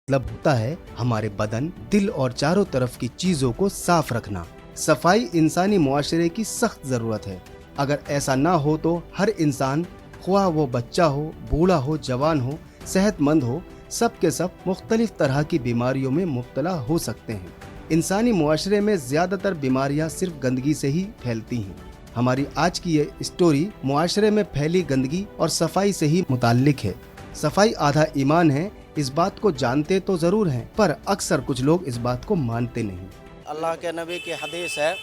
मतलब होता है हमारे बदन, दिल और चारों तरफ की चीजों को साफ रखना। सफाई इंसानी मुआशरे की सख्त जरूरत है। अगर ऐसा ना हो तो हर इंसान, ख्वाह वो बच्चा हो, बूढ़ा हो, जवान हो, सेहतमंद हो, सब के सब मुख्तलिफ तरह की बीमारियों में मुब्तला हो सकते हैं। इंसानी मुआशरे में ज्यादातर बीमारियां सिर्फ गंदगी से ही फैलती हैं। हमारी आज की ये स्टोरी मुआशरे में फैली गंदगी और सफाई से ही मुताल्लिक है। सफाई आधा ईमान है, इस बात को जानते तो जरूर हैं, पर अक्सर कुछ लोग इस बात को मानते नहीं। अल्लाह के नबी की हदीस है,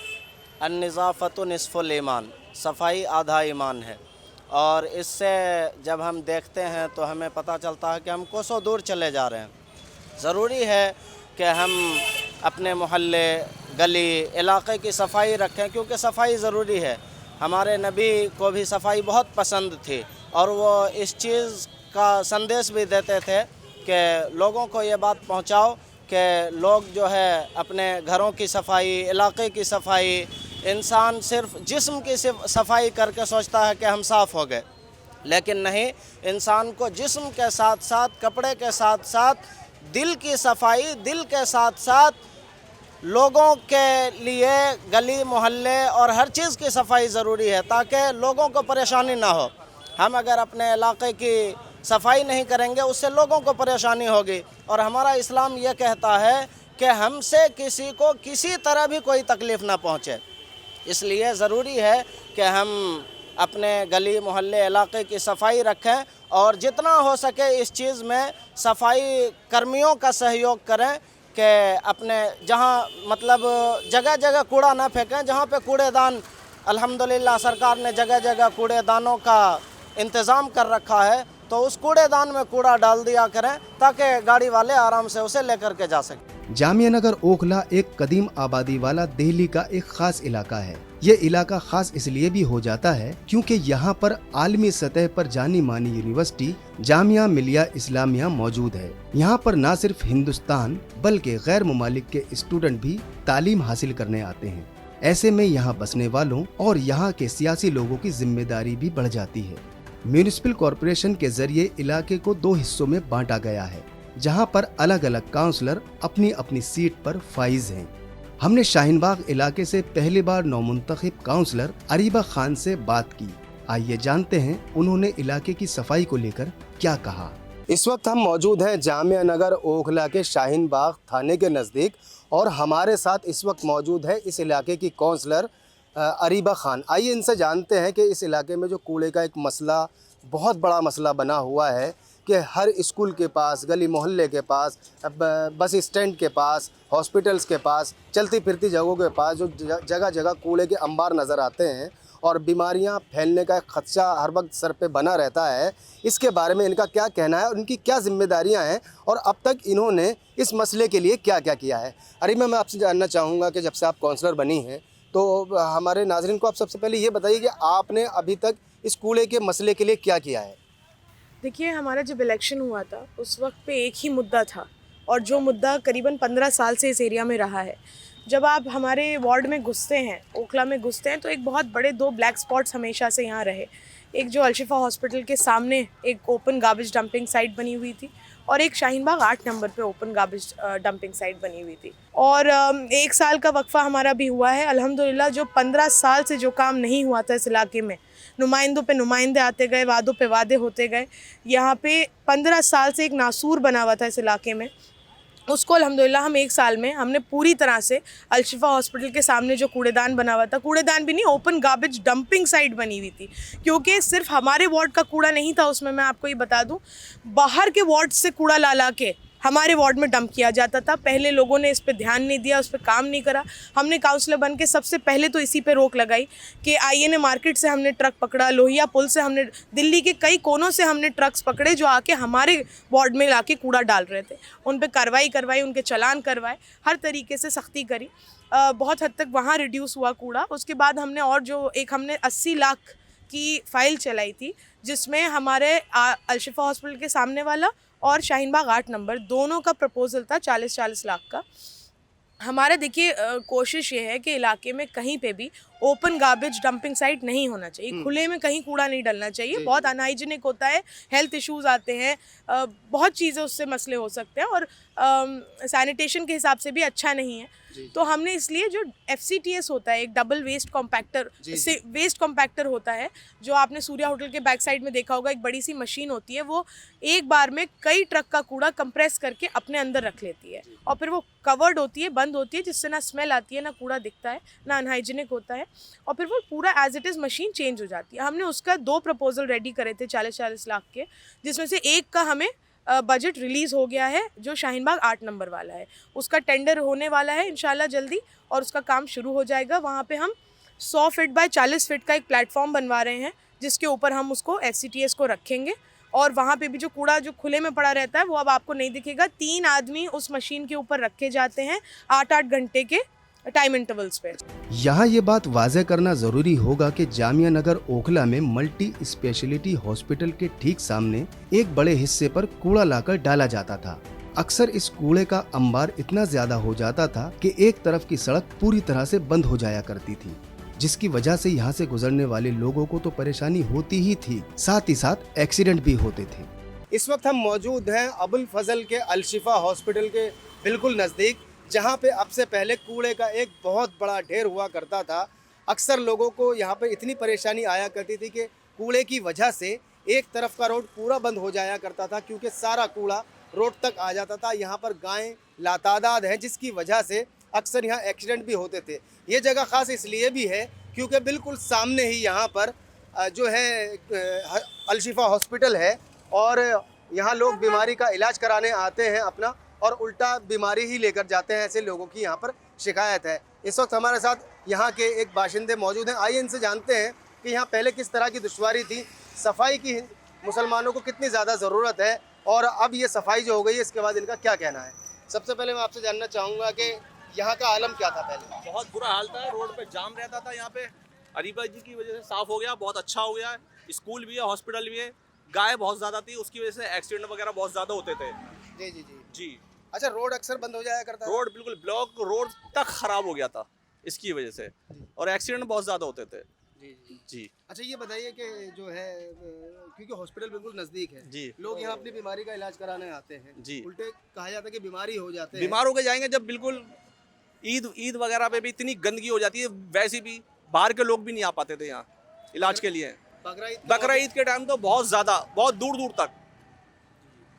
अन्निज़ाफ़तु निस्फ़ुल ईमान, सफाई आधा ईमान है। और इससे जब हम देखते हैं तो हमें पता चलता है कि हम कोसों दूर चले जा रहे हैं। ज़रूरी है कि हम अपने मोहल्ले, गली, इलाके की सफाई रखें, क्योंकि सफाई ज़रूरी है। हमारे नबी को भी सफाई बहुत पसंद थी और वो इस चीज़ का संदेश भी देते थे कि लोगों को ये बात पहुंचाओ कि लोग जो है अपने घरों की सफाई, इलाके की सफाई, इंसान सिर्फ जिस्म की सफाई करके सोचता है कि हम साफ़ हो गए, लेकिन नहीं, इंसान को जिस्म के साथ साथ, कपड़े के साथ साथ दिल की सफाई, दिल के साथ साथ लोगों के लिए गली मोहल्ले और हर चीज़ की सफाई ज़रूरी है, ताकि लोगों को परेशानी ना हो। हम अगर अपने इलाके की सफाई नहीं करेंगे उससे लोगों को परेशानी होगी। और हमारा इस्लाम ये कहता है कि हमसे किसी को किसी तरह भी कोई तकलीफ़ ना पहुँचे। इसलिए ज़रूरी है कि हम अपने गली मोहल्ले इलाके की सफाई रखें और जितना हो सके इस चीज़ में सफाई कर्मियों का सहयोग करें कि अपने जहाँ मतलब जगह जगह कूड़ा ना फेंकें। जहाँ पे कूड़ेदान, अल्हम्दुलिल्लाह सरकार ने जगह जगह कूड़ेदानों का इंतज़ाम कर रखा है, तो उस कूड़ेदान में कूड़ा डाल दिया करें ताकि गाड़ी वाले आराम से उसे लेकर के जा सकें। जामिया नगर ओखला एक कदीम आबादी वाला दिल्ली का एक खास इलाका है। ये इलाका खास इसलिए भी हो जाता है क्योंकि यहाँ पर आलमी सतह पर जानी मानी यूनिवर्सिटी जामिया मिलिया इस्लामिया मौजूद है। यहाँ पर न सिर्फ हिंदुस्तान बल्कि गैर ममालिक के स्टूडेंट भी तालीम हासिल करने आते हैं। ऐसे में यहाँ बसने वालों और यहाँ के सियासी लोगों की जिम्मेदारी भी बढ़ जाती है। म्यूनिसिपल कॉरपोरेशन के जरिए इलाके को 2 हिस्सों में बांटा गया है, जहां पर अलग अलग काउंसलर अपनी अपनी सीट पर फाइज हैं। हमने शाहीन बाग इलाके से पहली बार नौमुंतखब काउंसलर अरीबा खान से बात की। आइए जानते हैं उन्होंने इलाके की सफाई को लेकर क्या कहा। इस वक्त हम मौजूद हैं जामिया नगर ओखला के शाहीन बाग थाने के नज़दीक और हमारे साथ इस वक्त मौजूद है इस इलाके की काउंसलर अरीबा खान। आइए इनसे जानते हैं कि इस इलाके में जो कूड़े का एक मसला, बहुत बड़ा मसला बना हुआ है कि हर स्कूल के पास, गली मोहल्ले के पास, बस स्टैंड के पास, हॉस्पिटल्स के पास, चलती फिरती जगहों के पास जो जगह जगह कूड़े के अंबार नज़र आते हैं और बीमारियां फैलने का खदशा हर वक्त सर पे बना रहता है। इसके बारे में इनका क्या कहना है और इनकी क्या जिम्मेदारियां हैं और अब तक इन्होंने इस मसले के लिए क्या क्या किया है। अरीबा, मैं आपसे जानना चाहूँगा कि जब से आप काउंसलर बनी हैं तो हमारे नाज़रीन को आप सबसे पहले ये बताइए कि आपने अभी तक इस कूड़े के मसले के लिए क्या किया है। देखिए, हमारा जब इलेक्शन हुआ था उस वक्त पे एक ही मुद्दा था और जो मुद्दा करीबन 15 साल से इस एरिया में रहा है। जब आप हमारे वार्ड में घुसते हैं, ओखला में घुसते हैं, तो एक बहुत बड़े 2 ब्लैक स्पॉट्स हमेशा से यहाँ रहे। एक जो अलशिफा हॉस्पिटल के सामने एक ओपन गार्बेज डंपिंग साइट बनी हुई थी और एक शाहीन बाग 8 नंबर पे ओपन गार्बेज डंपिंग साइट बनी हुई थी। और 1 साल का वक्फा हमारा भी हुआ है। अल्हम्दुलिल्लाह जो 15 साल से जो काम नहीं हुआ था इस इलाके में, नुमाइंदों पे नुमाइंदे आते गए, वादों पे वादे होते गए। यहाँ पे 15 साल से एक नासूर बना हुआ था इस इलाके में, उसको अल्हम्दुलिल्लाह हम 1 साल में हमने पूरी तरह से अलशिफा हॉस्पिटल के सामने जो कूड़ेदान बना हुआ था, कूड़ेदान भी नहीं, ओपन गार्बेज डंपिंग साइट बनी हुई थी, क्योंकि सिर्फ हमारे वार्ड का कूड़ा नहीं था उसमें। मैं आपको ये बता दूं, बाहर के वार्ड से कूड़ा ला के हमारे वार्ड में डंप किया जाता था। पहले लोगों ने इस पे ध्यान नहीं दिया, उस पर काम नहीं करा। हमने काउंसलर बन के सबसे पहले तो इसी पे रोक लगाई कि आईएनए मार्केट से हमने ट्रक पकड़ा, लोहिया पुल से हमने, दिल्ली के कई कोनों से हमने ट्रक्स पकड़े जो आके हमारे वार्ड में लाके कूड़ा डाल रहे थे। उन पे कार्रवाई करवाई, उनके चालान करवाए, हर तरीके से सख्ती करी। बहुत हद तक वहाँ रिड्यूस हुआ कूड़ा। उसके बाद हमने और जो एक हमने 80 लाख की फ़ाइल चलाई थी, जिसमें हमारे अलशिफा हॉस्पिटल के सामने वाला और शाहीन बाग 8 नंबर दोनों का प्रपोजल था 40-40 लाख का। हमारा देखिए कोशिश ये है कि इलाके में कहीं पे भी ओपन गार्बेज डंपिंग साइट नहीं होना चाहिए, खुले में कहीं कूड़ा नहीं डलना चाहिए। बहुत अनहाइजीनिक होता है, हेल्थ इश्यूज आते हैं, बहुत चीज़ें उससे मसले हो सकते हैं और सैनिटेशन के हिसाब से भी अच्छा नहीं है। तो हमने इसलिए जो FCTS होता है, एक double waste compactor, waste compactor होता है, जो आपने सूर्या होटल के बैक साइड में देखा होगा, एक बड़ी सी मशीन होती है, वो एक बार में कई ट्रक का कूड़ा कंप्रेस करके अपने अंदर रख लेती है और फिर वो कवर्ड होती है, बंद होती है, जिससे ना स्मेल आती है, ना कूड़ा दिखता है, ना अनहाइजीनिक होता है और फिर वो पूरा as it is machine change हो जाती है। हमने उसका 2 प्रपोजल रेडी करे थे 40-40 लाख के, जिसमें से एक का हमें बजट रिलीज़ हो गया है, जो शाहीन बाग 8 नंबर वाला है। उसका टेंडर होने वाला है इंशाल्लाह जल्दी और उसका काम शुरू हो जाएगा। वहाँ पे हम 100 फीट बाय 40 फीट का एक प्लेटफॉर्म बनवा रहे हैं, जिसके ऊपर हम उसको FCTS को रखेंगे और वहाँ पे भी जो कूड़ा जो खुले में पड़ा रहता है वो अब आपको नहीं दिखेगा। 3 आदमी उस मशीन के ऊपर रखे जाते हैं 8-8 घंटे के टाइम इंटरवल्स पे। यहाँ ये बात वाज़ह करना ज़रूरी होगा कि जामिया नगर ओखला में मल्टी स्पेशलिटी हॉस्पिटल के ठीक सामने एक बड़े हिस्से पर कूड़ा लाकर डाला जाता था। अक्सर इस कूड़े का अंबार इतना ज्यादा हो जाता था कि एक तरफ की सड़क पूरी तरह से बंद हो जाया करती थी, जिसकी वजह से यहाँ से गुजरने वाले लोगों को तो परेशानी होती ही थी, साथ ही साथ एक्सीडेंट भी होते थे। इस वक्त हम मौजूद हैं अबुल फजल के अलशिफा हॉस्पिटल के बिल्कुल नज़दीक, जहाँ पे अब से पहले कूड़े का एक बहुत बड़ा ढेर हुआ करता था। अक्सर लोगों को यहाँ पे इतनी परेशानी आया करती थी कि कूड़े की वजह से एक तरफ का रोड पूरा बंद हो जाया करता था, क्योंकि सारा कूड़ा रोड तक आ जाता था। यहाँ पर गायें लातादाद हैं, जिसकी वजह से अक्सर यहाँ एक्सीडेंट भी होते थे। ये जगह ख़ास इसलिए भी है क्योंकि बिल्कुल सामने ही यहाँ पर जो है अलशिफा हॉस्पिटल है और यहाँ लोग बीमारी का इलाज कराने आते हैं अपना, और उल्टा बीमारी ही लेकर जाते हैं। ऐसे लोगों की यहाँ पर शिकायत है। इस वक्त हमारे साथ यहाँ के एक बाशिंदे मौजूद हैं। आइए इनसे जानते हैं कि यहाँ पहले किस तरह की दुश्वारी थी, सफाई की मुसलमानों को कितनी ज़्यादा ज़रूरत है और अब ये सफाई जो हो गई है इसके बाद इनका क्या कहना है। सबसे पहले मैं आपसे जानना चाहूँगा कि यहाँ का आलम क्या था पहले? बहुत बुरा हाल था, रोड पे जाम रहता था। यहाँ पे अरीबा जी की वजह से साफ़ हो गया, बहुत अच्छा हो गया। स्कूल भी है, हॉस्पिटल भी है। गाय बहुत ज़्यादा थी, उसकी वजह से एक्सीडेंट वगैरह बहुत ज़्यादा होते थे। जी जी जी जी। अच्छा, रोड अक्सर बंद हो जाया करता है? रोड बिल्कुल ब्लॉक, रोड तक ख़राब हो गया था इसकी वजह से, और एक्सीडेंट बहुत ज़्यादा होते थे। जी। अच्छा, ये बताइए कि जो है क्योंकि हॉस्पिटल बिल्कुल नज़दीक है जी। लोग यहाँ अपनी बीमारी का इलाज कराने आते हैं जी। उल्टे कहा जाता है कि बीमारी हो जाते हैं। बीमार होकर जाएंगे जब बिल्कुल ईद वगैरह पे भी इतनी गंदगी हो जाती है। वैसे भी बाहर के लोग भी नहीं आ पाते थे यहाँ इलाज के लिए। बकरा ईद के टाइम तो बहुत ज़्यादा, बहुत दूर दूर तक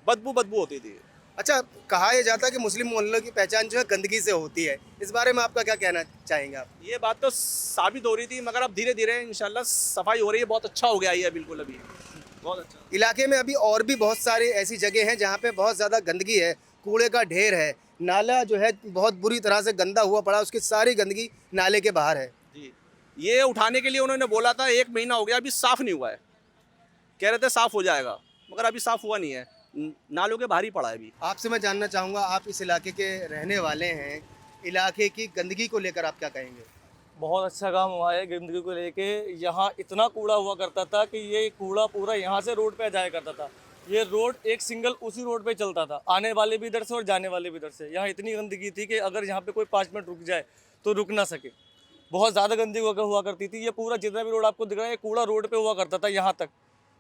बदबू होती थी। अच्छा, कहा यह जाता है कि मुस्लिम मोहल्लों की पहचान जो है गंदगी से होती है, इस बारे में आपका क्या कहना चाहेंगे आप? ये बात तो साबित हो रही थी, मगर अब धीरे धीरे इंशाल्लाह सफाई हो रही है, बहुत अच्छा हो गया ये, बिल्कुल अभी बहुत अच्छा। इलाके में अभी और भी बहुत सारी ऐसी जगह हैं जहाँ पे बहुत ज़्यादा गंदगी है, कूड़े का ढेर है, नाला जो है बहुत बुरी तरह से गंदा हुआ पड़ा, उसकी सारी गंदगी नाले के बाहर है। जी, ये उठाने के लिए उन्होंने बोला था, 1 महीना हो गया, अभी साफ़ नहीं हुआ है। कह रहे थे साफ़ हो जाएगा, मगर अभी साफ़ हुआ नहीं है, नालों के बाहर ही पड़ा है अभी। आपसे मैं जानना चाहूँगा, आप इस इलाके के रहने वाले हैं, इलाके की गंदगी को लेकर आप क्या कहेंगे? बहुत अच्छा काम हुआ है गंदगी को लेके। यहाँ इतना कूड़ा हुआ करता था कि ये कूड़ा पूरा यहाँ से रोड पे जाया करता था। ये रोड एक सिंगल उसी रोड पे चलता था, आने वाले भी इधर से और जाने वाले भी इधर से। यहाँ इतनी गंदगी थी कि अगर यहाँ पे कोई 5 मिनट रुक जाए तो रुक ना सके, बहुत ज़्यादा गंदगी हुआ करती थी। ये पूरा जितना भी रोड आपको दिख रहा है, कूड़ा रोड पे हुआ करता था यहाँ तक,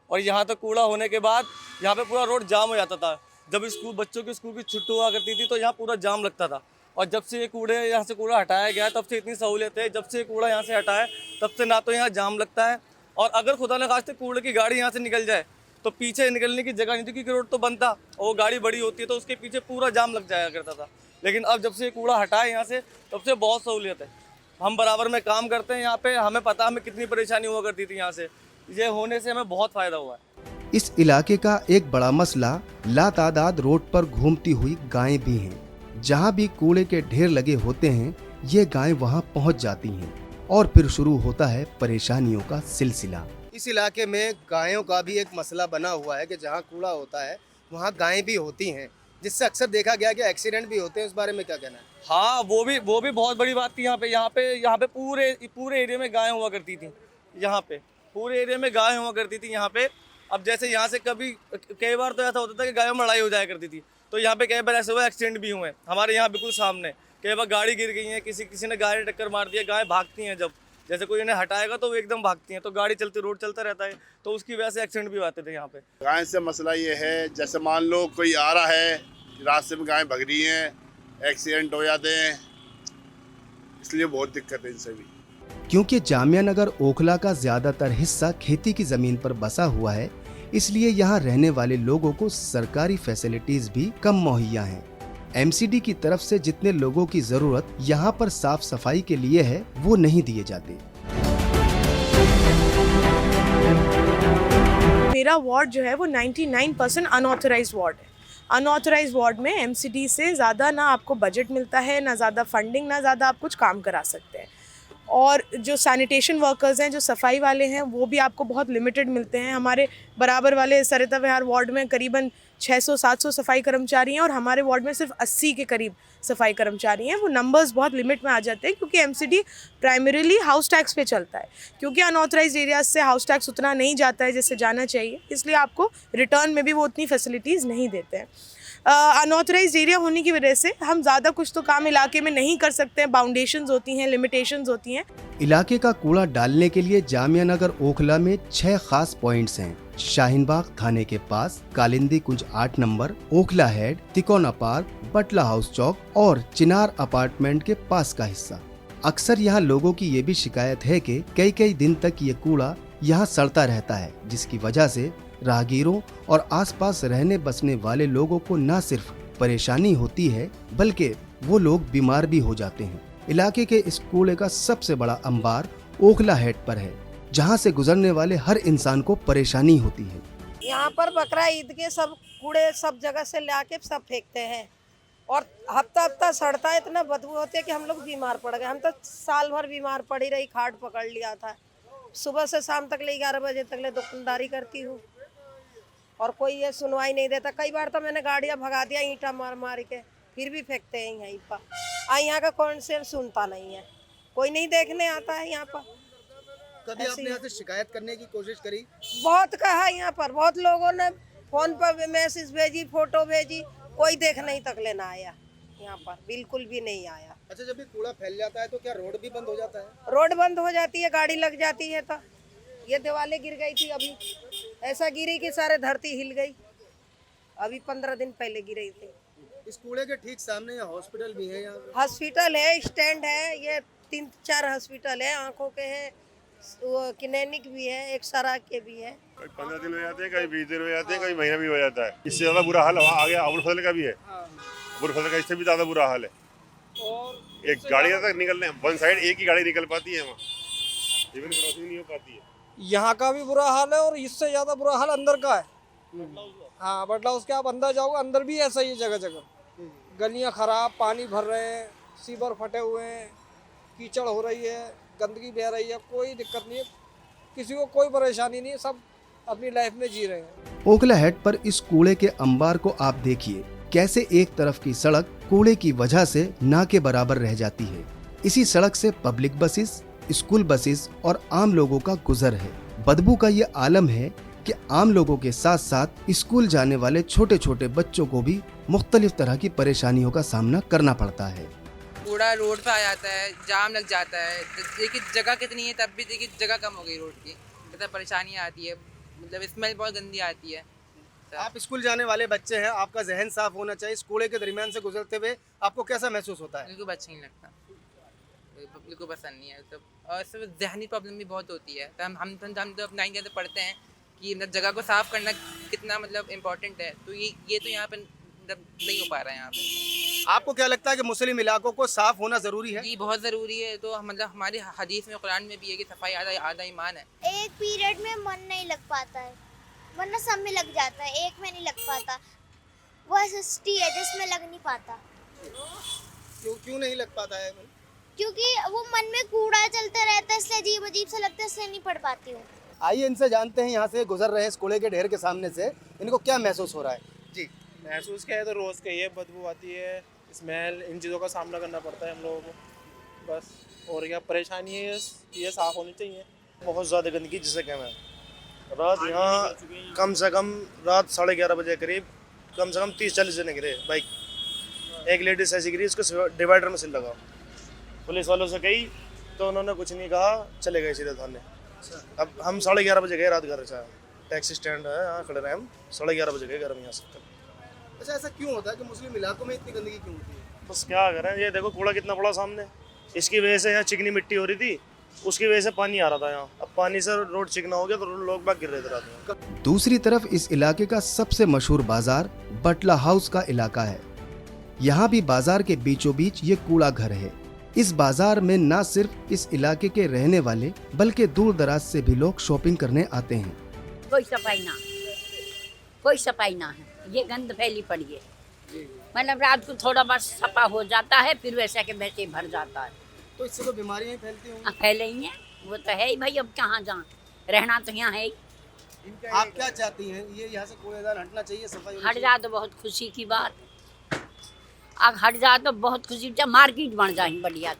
और यहाँ तक कूड़ा होने के बाद यहाँ पे पूरा रोड जाम हो जाता था। जब बच्चों की स्कूल की छुट्टी हुआ करती थी तो यहाँ पूरा जाम लगता था। और जब से ये यहाँ से कूड़ा हटाया गया तब से इतनी सहूलियत है। जब से कूड़ा यहाँ से हटाया तब से ना तो यहाँ जाम लगता है, और अगर खुदा न खास्ते कूड़े की गाड़ी यहाँ से निकल जाए तो पीछे निकलने की जगह नहीं थी, क्योंकि रोड तो बंद था और वो गाड़ी बड़ी होती है तो उसके पीछे पूरा जाम लग जाया करता था। लेकिन अब जब से कूड़ा हटाया यहाँ से तब से बहुत सहूलियत है। हम बराबर में काम करते हैं यहाँ पे, हमें पता हमें कितनी परेशानी हुआ करती थी। यहाँ से ये होने से हमें बहुत फ़ायदा हुआ है। इस इलाके का एक बड़ा मसला लातादाद रोड पर घूमती हुई गायें भी हैं। जहाँ भी कूड़े के ढेर लगे होते हैं, ये गायें वहाँ पहुँच जाती हैं और फिर शुरू होता है परेशानियों का सिलसिला। इस इलाके में गायों का भी एक मसला बना हुआ है कि जहाँ कूड़ा होता है वहाँ गायें भी होती हैं, जिससे अक्सर देखा गया कि एक्सीडेंट भी होते हैं। इस बारे में क्या कहना है? हाँ, वो भी बहुत बड़ी बात थी। यहाँ पे पूरे एरिया में गायें हुआ करती थी। यहाँ पे पूरे एरिया में गाय हुआ करती थी यहाँ पे। अब जैसे यहाँ से कई बार तो ऐसा होता था कि गायों में लड़ाई हो जाया करती थी, तो यहाँ पे कई बार ऐसे हुआ एक्सीडेंट भी हुए हमारे यहाँ बिल्कुल सामने कई बार गाड़ी गिर गई है, किसी ने गाय ने टक्कर मार दिया, गाय भागती हैं, जब जैसे कोई इन्हें हटाएगा तो वो एकदम भागती हैं, तो गाड़ी चलती, रोड चलता रहता है, तो उसकी वजह से एक्सीडेंट भी आते थे यहाँ पे। गाय से मसला ये है, जैसे मान लो कोई आ रहा है, रास्ते में गाय भग रही हैं, एक्सीडेंट हो जाते हैं, इसलिए बहुत दिक्कत है इनसे भी। क्योंकि जामिया नगर ओखला का ज्यादातर हिस्सा खेती की जमीन पर बसा हुआ है, इसलिए यहाँ रहने वाले लोगों को सरकारी फैसिलिटीज भी कम मुहैया हैं। एमसीडी की तरफ से जितने लोगों की जरूरत यहाँ पर साफ सफाई के लिए है, वो नहीं दिए जाते। मेरा वार्ड जो है वो 99% अनऑथराइज्ड वार्ड है। अनऑथराइज्ड वार्ड में एमसीडी से ज़्यादा ना आपको बजट मिलता है, ना ज़्यादा फंडिंग, ना ज़्यादा आप कुछ काम करा सकते हैं। और जो सैनिटेशन वर्कर्स हैं, जो सफाई वाले हैं, वो भी आपको बहुत लिमिटेड मिलते हैं। हमारे बराबर वाले सरिता विहार वार्ड में करीबन 600-700 सफाई कर्मचारी हैं और हमारे वार्ड में सिर्फ 80 के करीब सफाई कर्मचारी हैं। वो नंबर्स बहुत लिमिट में आ जाते हैं क्योंकि एमसीडी प्राइमरीली हाउस टैक्स पे चलता है। क्योंकि अनऑथराइज्ड एरियाज से हाउस टैक्स उतना नहीं जाता है जैसे जाना चाहिए, इसलिए आपको रिटर्न में भी वो उतनी फैसिलिटीज़ नहीं देते हैं। अनऑथराइज्ड एरिया होने की वजह से हम ज़्यादा कुछ तो काम इलाके में नहीं कर सकते हैं। बाउंडेशंस होती हैं, लिमिटेशंस होती हैं। इलाके का कूड़ा डालने के लिए जामिया नगर ओखला में 6 खास पॉइंट्स हैं। शाहीनबाग थाने के पास, कालिंदी कुंज 8 नंबर, ओखला हेड, तिकोना पार्क, बटला हाउस चौक और चिनार अपार्टमेंट के पास का हिस्सा। अक्सर यहाँ लोगों की ये भी शिकायत है कि कई दिन तक ये कूड़ा यहाँ सड़ता रहता है, जिसकी वजह से राहगीरों और आसपास रहने बसने वाले लोगों को न सिर्फ परेशानी होती है, बल्कि वो लोग बीमार भी हो जाते हैं। इलाके के इस कूड़े का सबसे बड़ा अंबार ओखला हेड पर है, जहां से गुजरने वाले हर इंसान को परेशानी होती है। यहाँ पर बकरा ईद के सब कूड़े सब जगह से लाके सब फेंकते हैं और हफ्ता सड़ता है, इतना बदबू होती है कि हम लोग बीमार पड़ गए। हम तो साल भर बीमार पड़ी रही, खाट पकड़ लिया था। सुबह से शाम तक ले 11 बजे तक ले दुकानदारी करती हूँ और कोई ये सुनवाई नहीं देता। कई बार तो मैंने गाड़ियाँ भगा दिया ईंटा मार के, फिर भी फेंकते हैं यहीं पर। यहाँ का कौन से सुनता नहीं है, कोई नहीं देखने आता है यहाँ पर। कभी आपने यहाँ से शिकायत करने की कोशिश करी? बहुत कहा यहाँ पर, बहुत लोगों ने फोन पर मैसेज भेजी, फोटो भेजी, कोई देखने तक लेना आया यहाँ पर, बिल्कुल भी नहीं आया। अच्छा, जब ये कूड़ा फैल जाता है तो क्या रोड भी बंद हो जाता है? रोड बंद हो जाती है, गाड़ी लग जाती है। तो ये दीवारें गिर गई थी अभी, ऐसा गिरी कि सारे धरती हिल गई। अभी 15 दिन पहले गिरी थी। इस कूड़े के ठीक सामने हॉस्पिटल भी है, यहाँ हॉस्पिटल है, स्टैंड है, ये 3-4 हॉस्पिटल है, आंखों के है, क्लिनिक भी है, एक सरा के भी है। 15 दिन हो जाते हैं, कभी 20 दिन हो जाते हैं, कभी महीना भी हो जाता है। इससे ज्यादा बुरा हाल वहाँ आ गया अबुल फजल का भी है। अबुल फजल का इससे भी ज्यादा बुरा हाल है। और एक गाड़ी तक निकलने, वन साइड एक ही गाड़ी निकल पाती है, वहाँ इवन क्रॉसिंग नहीं हो पाती है। यहाँ का भी बुरा हाल है और इससे ज़्यादा बुरा हाल अंदर का है। हाँ, बटला उसके आप अंदर जाओगे, अंदर भी ऐसा ही है, जगह जगह गलियाँ खराब, पानी भर रहे हैं, सीवर फटे हुए हैं, कीचड़ हो रही है, गंदगी बह रही है। कोई दिक्कत नहीं है, किसी को कोई परेशानी नहीं है, सब अपनी लाइफ में जी रहे हैं। ओखला हेड पर इस कूड़े के अंबार को आप देखिए, कैसे एक तरफ की सड़क कूड़े की वजह से ना के बराबर रह जाती है। इसी सड़क से पब्लिक बसेस, स्कूल बसेस और आम लोगों का गुजर है। बदबू का ये आलम है कि आम लोगों के साथ साथ स्कूल जाने वाले छोटे छोटे बच्चों को भी मुख्तलिफ तरह की परेशानियों का सामना करना पड़ता है। कूड़ा रोड पे आ जाता है, जाम लग जाता है। देखिए जगह कितनी है, तब भी देखिए जगह कम हो गई रोड की, मतलब परेशानियाँ आती है, मतलब स्मेल बहुत गंदी आती है। आप स्कूल जाने वाले बच्चे हैं, आपका जहन साफ होना चाहिए। इस कूड़े के दरमियान से गुजरते हुए आपको कैसा महसूस होता है? बिल्कुल अच्छा नहीं लगता, बिल्कुल पसंद नहीं है। तो और सिर्फ जहनी प्रॉब्लम भी बहुत होती है। तो हम तो अपना इंडिया पढ़ते हैं कि मतलब जगह को साफ करना कितना मतलब इम्पोर्टेंट है, तो ये तो यहाँ पे नहीं हो पा रहा है यहाँ पे। आपको क्या लगता है कि मुस्लिम इलाकों को साफ होना जरूरी है? जी बहुत ज़रूरी है। तो मतलब हमारी हदीस में, कुरान में भी है कि सफाई आधा ईमान है। एक पीरियड में मन नहीं लग पाता है, वरना सब में लग जाता है, एक में नहीं लग पाता। वो एसएसटी है जिसमें लग नहीं पाता। क्यों नहीं लग पाता है? क्योंकि वो मन में कूड़ा चलता रहता है, इसलिए अजीब अजीब सा लगता है, इसलिए नहीं पढ़ पाती हूँ। आइए इनसे जानते हैं, यहाँ से गुजर रहे हैं इस कूड़े के ढेर के सामने से, इनको क्या महसूस हो रहा है? जी, महसूस क्या है, तो रोज़ का ये बदबू आती है, स्मेल, इन चीज़ों का सामना करना पड़ता है हम लोगों को, बस। और क्या परेशानी है, ये साफ़ होनी चाहिए। बहुत ज़्यादा गंदगी जिसे कहना है। रात यहाँ कम से कम रात 11:30 बजे करीब कम से कम 30-40 जने गिरे बाइक। एक लेडीज ऐसी गिरी, उसको डिवाइडर में सिल लगा। पुलिस वालों से कही तो उन्होंने कुछ नहीं कहा, चले गए सीधे थाने। अब हम 11:30 बजे गए रात घर से, टैक्सी स्टैंड है यहाँ खड़े रहे हम, 11:30 बजे गए घर में यहाँ से। अच्छा, ऐसा क्यों होता है कि मुस्लिम इलाकों में इतनी गंदगी क्यों होती है? बस क्या करें, ये देखो कूड़ा कितना बड़ा सामने, इसकी वजह से यहाँ चिकनी मिट्टी हो रही थी, उसकी वजह से पानी आ रहा था यहाँ। अब पानी से रोड चिकना हो गया तो लोग बाग गिर रहे थे रात में। दूसरी तरफ इस इलाके का सबसे मशहूर बाजार बटला हाउस का इलाका है। यहाँ भी बाजार के बीचों बीच ये कूड़ा घर है। इस बाजार में न सिर्फ इस इलाके के रहने वाले बल्कि दूर दराज से भी लोग शॉपिंग करने आते हैं। कोई सफाई ना है, ये गंद फैली पड़ी है। मतलब रात को थोड़ा बहुत सफा हो जाता है, फिर वैसे के वैसे भर जाता है। तो इससे तो बीमारियां फैलती होंगी। फैले ही हैं, वो तो है ही भाई, अब कहाँ जाएं, रहना तो यहाँ है ही। आप क्या चाहती हैं, ये यहाँ से कूड़ेदान हटना चाहिए, सफाई हट जाए तो बहुत खुशी की बात, अब हट जाए तो बहुत खुशी। चाहे मार्केट बन जाए बढ़िया,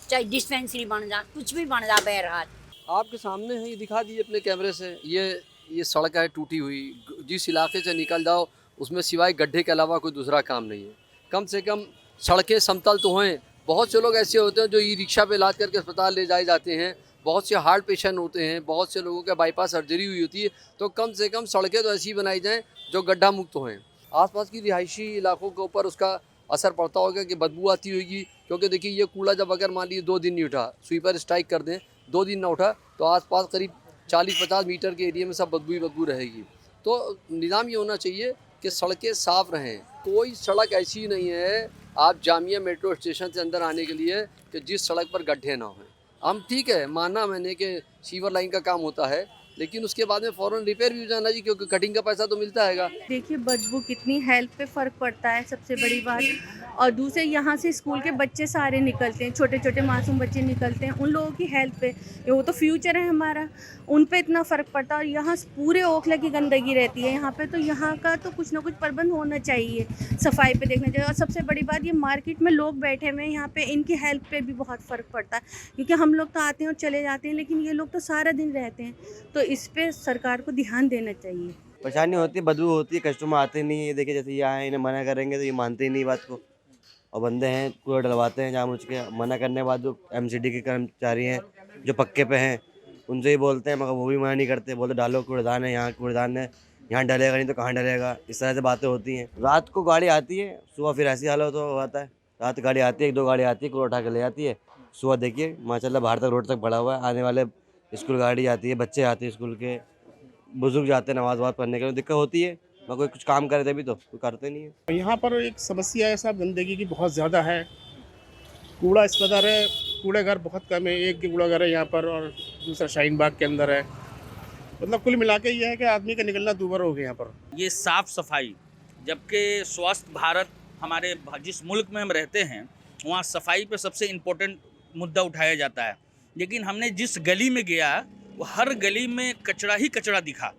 चाहे डिस्पेंसरी बन जाए, कुछ भी बन जाए। बहरहाल आपके सामने है, ये दिखा दीजिए अपने कैमरे से। ये सड़क है टूटी हुई, जिस इलाके से निकल जाओ उसमें सिवाय गड्ढे के अलावा कोई दूसरा काम नहीं है। कम से कम सड़कें समतल तो हों। बहुत से लोग ऐसे होते हैं जो ई रिक्शा पे लाद करके अस्पताल ले जाए जाते हैं। बहुत से हार्ट पेशेंट होते हैं, बहुत से लोगों के बाईपास सर्जरी हुई होती है। तो कम से कम सड़कें तो ऐसी बनाई जाएँ जो गड्ढा मुक्त हों। आसपास की रिहायशी इलाकों के ऊपर उसका असर पड़ता होगा कि बदबू आती होगी, क्योंकि देखिए ये कूड़ा जब अगर मान लीजिए 2 दिन नहीं उठा, स्वीपर स्ट्राइक कर दें, 2 दिन ना उठा तो आसपास करीब 40-50 मीटर के एरिया में सब बदबू रहेगी। तो निज़ाम ये होना चाहिए कि सड़कें साफ़ रहें। कोई सड़क ऐसी नहीं है आप जामिया मेट्रो स्टेशन से अंदर आने के लिए कि जिस सड़क पर गड्ढे ना हों। हम ठीक है, माना मैंने कि सीवर लाइन का काम होता है, लेकिन उसके बाद में फ़ौरन रिपेयर भी हो जाना जी, क्योंकि कटिंग का पैसा तो मिलता है। देखिए बदबू कितनी हेल्थ पे फ़र्क पड़ता है, सबसे बड़ी बात। और दूसरे यहाँ से स्कूल के बच्चे सारे निकलते हैं, छोटे छोटे मासूम बच्चे निकलते हैं, उन लोगों की हेल्थ पे, वो तो फ्यूचर है हमारा, उन पे इतना फ़र्क पड़ता है। और यहाँ पूरे ओखला की गंदगी रहती है यहाँ पे, तो यहाँ का तो कुछ ना कुछ प्रबंध होना चाहिए, सफाई पे देखना चाहिए। और सबसे बड़ी बात, ये मार्केट में लोग बैठे हुए हैं यहाँ पे, इनकी हेल्थ पे भी बहुत फ़र्क पड़ता है, क्योंकि हम लोग तो आते हैं और चले जाते हैं, लेकिन ये लोग तो सारा दिन रहते हैं। तो इस पर सरकार को ध्यान देना चाहिए। परेशानी होती है, बदबू होती है, कस्टमर आते नहीं है। देखिए जैसे ये आए, इन्हें मना करेंगे तो ये मानते ही नहीं बात को, और बंदे हैं कूड़ा डलवाते हैं जहाँ मुझ के। मना करने के बाद जो MCD के कर्मचारी हैं जो पक्के पे हैं उनसे ही बोलते हैं, मगर वो भी मना नहीं करते, बोलते डालो कूड़ेदान है, यहाँ कूड़ेदान है, यहाँ डलेगा नहीं तो कहाँ डलेगा। इस तरह से बातें होती हैं। रात को गाड़ी आती है, सुबह फिर ऐसी हालत हो आता है। रात गाड़ी आती है, 1-2 गाड़ी आती है, कूड़ा उठा के ले जाती है। सुबह देखिए माशाल्लाह बाहर तक रोड तक पड़ा हुआ है। आने वाले स्कूल गाड़ी आती है, बच्चे आते हैं स्कूल के, बुजुर्ग जाते हैं नमाज पढ़ने के लिए, दिक्कत होती है। मैं कोई कुछ काम करे तभी तो कोई करते नहीं है। यहाँ पर एक समस्या है साहब, गंदगी की बहुत ज़्यादा है। कूड़ा इस कदर है, कूड़े घर बहुत कम है। एक कूड़ा घर है यहाँ पर और दूसरा शाहीन बाग के अंदर है। मतलब कुल मिला के ये है कि आदमी का निकलना दूभर हो गया यहाँ पर। ये साफ़ सफाई, जबकि स्वस्थ भारत हमारे जिस मुल्क में हम रहते हैं वहाँ सफाई पे सबसे इम्पोर्टेंट मुद्दा उठाया जाता है, लेकिन हमने जिस गली में गया वो हर गली में कचरा ही कचरा दिखा।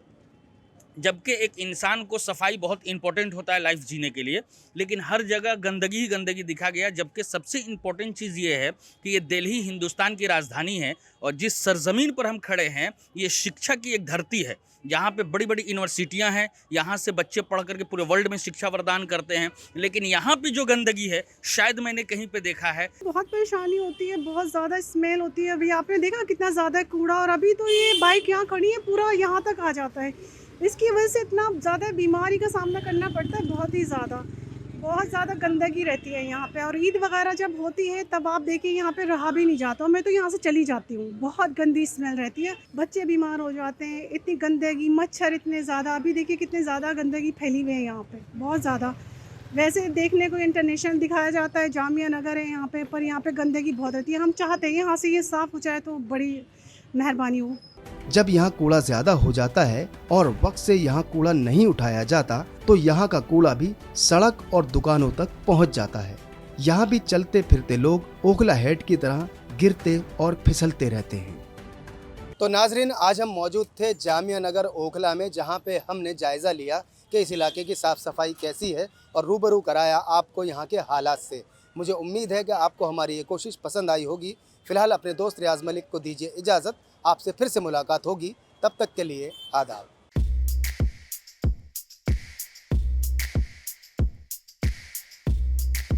जबकि एक इंसान को सफाई बहुत इंपॉर्टेंट होता है लाइफ जीने के लिए, लेकिन हर जगह गंदगी ही गंदगी दिखा गया। जबकि सबसे इम्पोर्टेंट चीज़ ये है कि ये दिल्ली हिंदुस्तान की राजधानी है और जिस सरजमीन पर हम खड़े हैं ये शिक्षा की एक धरती है। यहाँ पे बड़ी बड़ी यूनिवर्सिटियाँ हैं, यहाँ से बच्चे पढ़ करके पूरे वर्ल्ड में शिक्षा वरदान करते हैं, लेकिन यहाँ पे जो गंदगी है शायद मैंने कहीं पे देखा है। बहुत परेशानी होती है, बहुत ज़्यादा स्मेल होती है। अभी आपने देखा कितना ज़्यादा कूड़ा, और अभी तो ये बाइक यहाँ खड़ी है पूरा यहाँ तक आ जाता है। इसकी वजह से इतना ज़्यादा बीमारी का सामना करना पड़ता है, बहुत ज़्यादा गंदगी रहती है यहाँ पे। और ईद वगैरह जब होती है तब आप देखिए यहाँ पे रहा भी नहीं जाता, मैं तो यहाँ से चली जाती हूँ। बहुत गंदी स्मेल रहती है, बच्चे बीमार हो जाते हैं, इतनी गंदगी, मच्छर इतने ज़्यादा। अभी देखिए कितनी ज़्यादा गंदगी फैली हुई है यहाँ पे, बहुत ज़्यादा। वैसे देखने को इंटरनेशनल दिखाया जाता है, जामिया नगर है यहाँ पे, पर यहाँ पे गंदगी बहुत रहती है। हम चाहते हैं यहाँ से ये साफ़ हो जाए तो बड़ी मेहरबानी हो। जब यहाँ कूड़ा ज्यादा हो जाता है और वक्त से यहाँ कूड़ा नहीं उठाया जाता तो यहाँ का कूड़ा भी सड़क और दुकानों तक पहुँच जाता है। यहाँ भी चलते फिरते लोग ओखला हेड की तरह गिरते और फिसलते रहते हैं। तो नाजरीन, आज हम मौजूद थे जामिया नगर ओखला में, जहाँ पे हमने जायज़ा लिया कि इस इलाके की साफ़ सफाई कैसी है और रूबरू कराया आपको यहाँ के हालात से। मुझे उम्मीद है कि आपको हमारी ये कोशिश पसंद आई होगी। फ़िलहाल अपने दोस्त रियाज़ मलिक को दीजिए इजाज़त, आपसे फिर से मुलाकात होगी, तब तक के लिए आदाब।